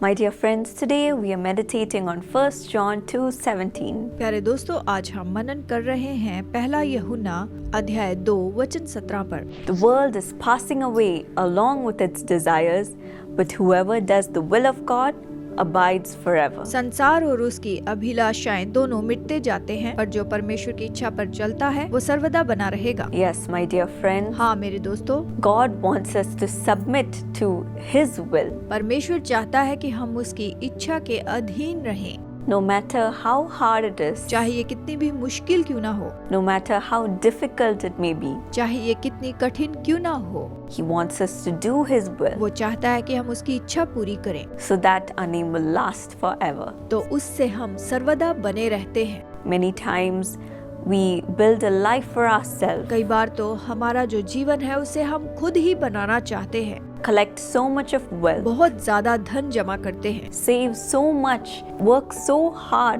My dear friends, today we are meditating on 1 John 2:17. प्यारे दोस्तों, आज हम मनन कर रहे हैं पहला यूहन्ना अध्याय 2 वचन 17 पर। The world is passing away along with its desires, but whoever does the will of God abides forever. संसार और उसकी अभिलाषाएं दोनों मिटते जाते हैं, पर जो परमेश्वर की इच्छा पर चलता है वो सर्वदा बना रहेगा। Yes, my dear friends, हाँ मेरे दोस्तों, God wants us to submit to His will. परमेश्वर चाहता है कि हम उसकी इच्छा के अधीन रहें, No matter how hard it is, चाहे ये कितनी भी मुश्किल क्यों ना हो, no matter how difficult it may be, चाहे ये कितनी कठिन क्यों ना हो, He wants us to do His will वो चाहता है कि हम उसकी इच्छा पूरी करें, so that our name will last forever. तो उससे हम सर्वदा बने रहते हैं। Many times we build a life for ourselves, कई बार तो हमारा जो जीवन है उसे हम खुद ही बनाना चाहते हैं, collect so much of wealth, बहुत ज्यादा धन जमा करते हैं, save so much, work so hard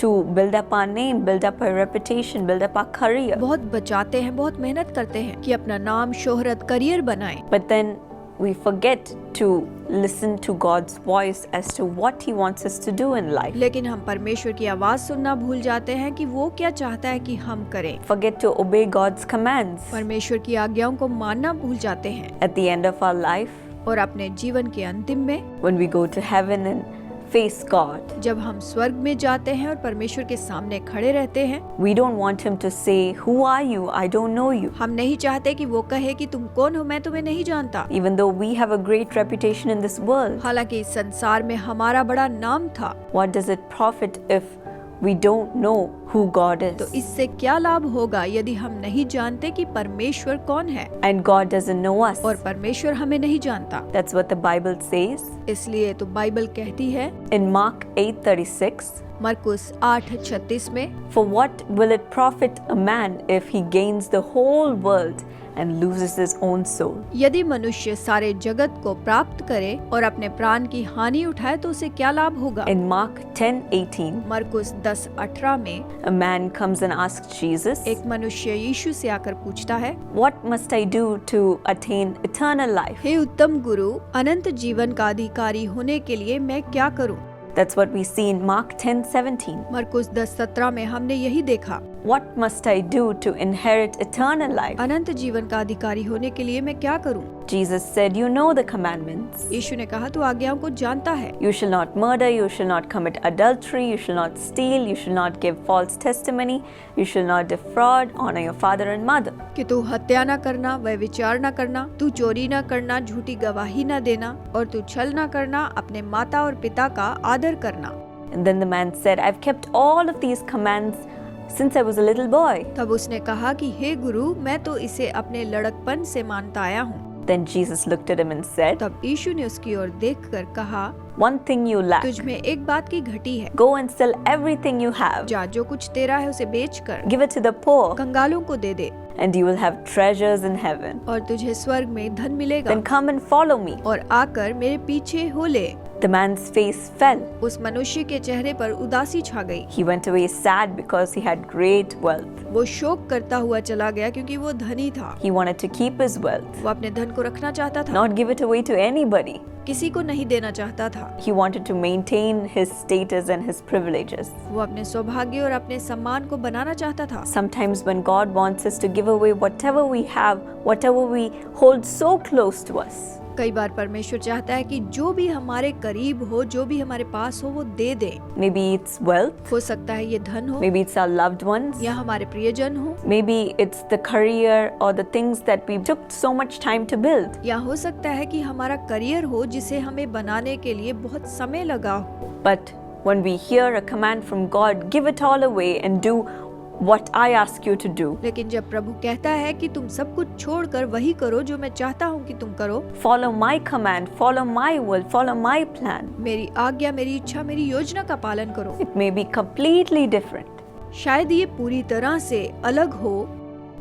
to build up our name, build up our reputation, build up our career. बहुत बचाते हैं, बहुत मेहनत करते हैं कि अपना नाम, शोहरत, करियर बनाएं। But then we forget to listen to God's voice as to what He wants us to do in life. लेकिन हम परमेश्वर की आवाज सुनना भूल जाते हैं कि वो क्या चाहता है कि हम करें। Forget to obey God's commands. परमेश्वर की आज्ञाओं को मानना भूल जाते हैं At the end of our life, और अपने जीवन के अंतिम में when we go to heaven and face God, जब हम स्वर्ग में जाते हैं और परमेश्वर के सामने खड़े रहते हैं, we don't want Him to say, "Who are you? I don't know you." हम नहीं चाहते कि वो कहे कि तुम कौन हो, मैं तुम्हें नहीं जानता। Even though we have a great reputation in this world, हालांकि इस संसार में हमारा बड़ा नाम था, what does it profit if we don't know who God तो is? इससे क्या लाभ होगा यदि हम नहीं जानते कि परमेश्वर कौन है And God doesn't know us. और परमेश्वर हमें नहीं जानता। That's what the Bible says इसलिए तो बाइबल कहती है in Mark 8:36. मरकुस 8:36 में, For what will it profit a man if he gains the whole world and loses his own soul? यदि मनुष्य सारे जगत को प्राप्त करे और अपने प्राण की हानि उठाए तो उसे क्या लाभ होगा। In Mark 10:18, मरकुस 10:18 में a man comes and asks Jesus, एक मनुष्य यीशु से आकर पूछता है, "What must I do to attain eternal life?" हे उत्तम गुरु, अनंत जीवन का अधिकारी होने के लिए मैं क्या करूं। That's what we see in Mark 10:17. मरकुस 10:17 में हमने यही देखा, What must I do to inherit eternal life? अनंत जीवन का अधिकारी होने के लिए मैं क्या करूं। Jesus said, "You know the commandments. यीशु ने कहा, तू आज्ञाओं को जानता है, You shall not murder, you shall not commit adultery, you shall not steal, you shall not give false testimony, you shall not defraud, honor your father and mother." कि तू हत्या न करना, व्यभिचार न करना, तू चोरी न करना, झूठी गवाही न देना और तू छल न करना, अपने माता और पिता का आदर करना। And then the man said, "I've kept all of these commands since I was a little boy." तब उसने कहा कि हे गुरु, मैं तो इसे अपने लड़कपन से मानता आया हूँ। Then Jesus looked at him and said, तब यीशु ने उसकी ओर देखकर कहा, "One thing you lack. तुझ में एक बात की घटी है, Go and sell everything you have. जा जो कुछ तेरा है उसे बेचकर Give it to the poor, कंगालों को दे दे and you will have treasures in heaven. और तुझे स्वर्ग में धन मिलेगा, Then come and follow me." और आकर मेरे पीछे हो ले। The man's face fell. उस मनुष्य के चेहरे पर उदासी छा गई। He went away sad because he had great wealth. वो शोक करता हुआ चला गया क्योंकि वो धनी था। He wanted to keep his wealth, वो अपने धन को रखना चाहता था, not give it away to anybody. किसी को नहीं देना चाहता था। He wanted to maintain his status and his privileges. वो अपने सौभाग्य और अपने सम्मान को बनाना चाहता था। Sometimes when God wants us to give away whatever we have, whatever we hold so close to us, कई बार परमेश्वर चाहता है कि जो भी हमारे करीब हो, जो भी हमारे पास हो, वो दे दे। maybe it's wealth, हो सकता है ये धन हो, maybe it's our loved ones, या हमारे प्रियजन हो, maybe it's the career or the things that we took so much time to build. या हो सकता है कि हमारा करियर हो जिसे हमें बनाने के लिए बहुत समय लगा हो। But when we hear a command from God, give it all away and do what I ask you to do. लेकिन जब प्रभु कहता है कि तुम सब कुछ छोड़कर वही करो जो मैं चाहता हूँ कि तुम करो, Follow my command, follow my will, follow my plan. मेरी आज्ञा, मेरी इच्छा, मेरी योजना का पालन करो, It may be completely different. शायद ये पूरी तरह से अलग हो,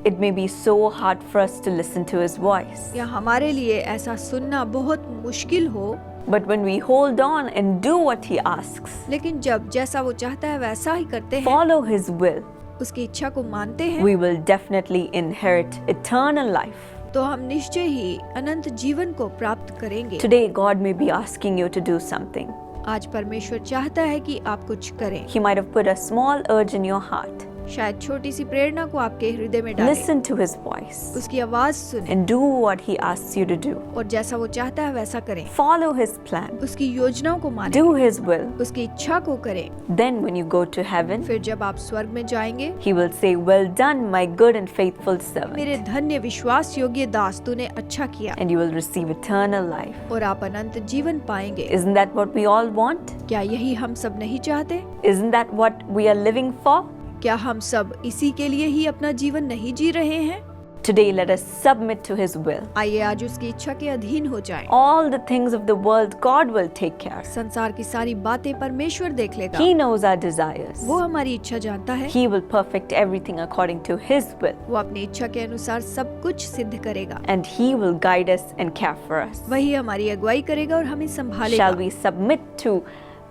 It may be so hard for us to listen to His voice. या हमारे लिए ऐसा सुनना बहुत मुश्किल हो, But when we hold on and do what He asks, लेकिन जब जैसा वो चाहता है वैसा ही करते हैं, follow His will, उसकी इच्छा को मानते हैं, we will definitely inherit eternal life. तो हम निश्चय ही अनंत जीवन को प्राप्त करेंगे। Today, God may be asking you to do something. आज परमेश्वर चाहता है कि आप कुछ करें। He might have put a small urge in your heart. शायद छोटी सी प्रेरणा को आपके हृदय में डालें। Listen to His voice उसकी आवाज सुनें and do what He asks you to do. और जैसा वो चाहता है वैसा करें। Follow His plan. उसकी योजनाओं को मानें। Do His will. उसकी इच्छा को करें। Then when you go to heaven, फिर जब आप स्वर्ग में जाएंगे, He will say, "Well done, my good and faithful servant." मेरे धन्य विश्वास योग्य दास, तूने अच्छा किया। And you will receive eternal life. और आप अनंत जीवन पाएंगे। Isn't that what we all want? क्या यही हम सब नहीं चाहते? Isn't that what we are living for? क्या हम सब इसी के लिए ही अपना जीवन नहीं जी रहे हैं? Today, let us submit to His will. आइए आज उसकी इच्छा के अधीन हो जाएं। All the things of the world, God will take care. संसार की सारी बातें परमेश्वर देख लेगा। He knows our desires. वो हमारी इच्छा जानता है। He will perfect everything according to His will. वो अपनी इच्छा के अनुसार सब कुछ सिद्ध करेगा। And He will guide us and care for us. वही हमारी अगुवाई करेगा और हमें संभालेगा। Shall we submit to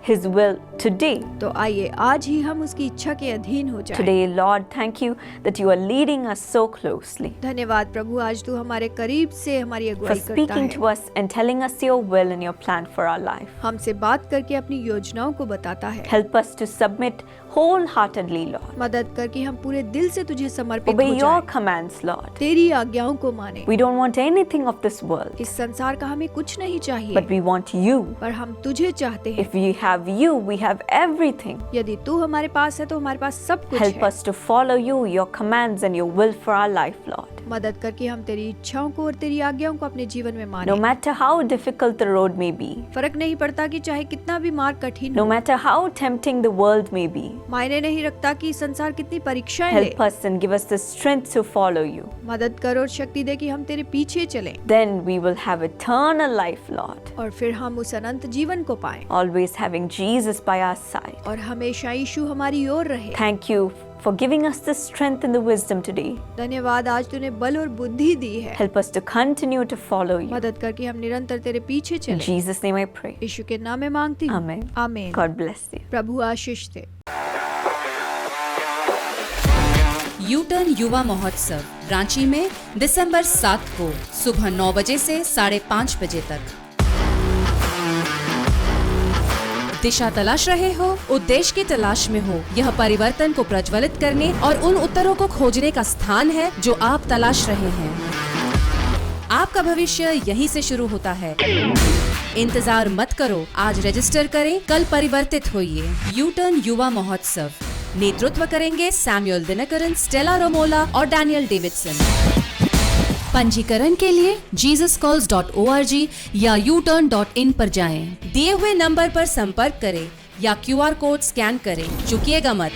His will today? तो आइए आज ही हम उसकी इच्छा के अधीन हो जाएं। Today, Lord, thank you that you are leading us so closely, धन्यवाद प्रभु, आज तू हमारे करीब से हमारी for अगुवाई करता speaking है। to us and telling us your will and your plan for our life. हमसे बात करके अपनी योजनाओं को बताता है। Help us to submit wholeheartedly, Lord. मदद करके हम पूरे दिल से तुझे समर्पित Obey हो your जाएं। commands, Lord. तेरी आज्ञाओं को माने। We don't want anything of this world, इस संसार का हमें कुछ नहीं चाहिए, but we want you. पर हम तुझे चाहते हैं। If we have you, we have everything. यदि तू हमारे पास है तो हमारे पास सब कुछ Help है। us to follow you, your commands and your will for our life, Lord. मदद करके हम तेरी इच्छाओं को और तेरी आज्ञाओं को अपने जीवन में माने। No matter how difficult the road may be, फर्क नहीं पड़ता कि चाहे कितना भी मार्ग कठिन no हो, matter how tempting the world may be, मायने नहीं रखता कि संसार कितनी परीक्षाएं ले। help us and give us the strength to follow you. मदद कर और शक्ति दे कि हम तेरे पीछे चलें Then we will have eternal life, Lord, और फिर हम उस अनंत जीवन को पाएं always having Jesus by our side. और हमेशा यीशु हमारी ओर रहे। Thank you for giving us the strength and the wisdom today. धन्यवाद, आज तूने बल और बुद्धि दी है। Help us to continue to follow you. मदद करके हम निरंतर तेरे पीछे In चलें। Jesus' name I pray. यीशु के नाम में मांगती हूँ। Amen. आमीन। God bless you. Prabhu Ashish they. U turn युवा महोत्सव रांची में दिसंबर 7 को सुबह 9 बजे से 5:30 बजे तक। दिशा तलाश रहे हो, उद्देश्य की तलाश में हो, यह परिवर्तन को प्रज्वलित करने और उन उत्तरों को खोजने का स्थान है जो आप तलाश रहे हैं। आपका भविष्य यहीं से शुरू होता है। इंतजार मत करो, आज रजिस्टर करें, कल परिवर्तित होइए। यू टर्न युवा महोत्सव नेतृत्व करेंगे सैमुअल दिनकरन, स्टेला रोमोला और डैनियल डेविडसन। पंजीकरण के लिए jesuscalls.org या uturn.in पर जाएं। दिए हुए नंबर पर संपर्क करें या QR कोड स्कैन करें। चूकिएगा मत।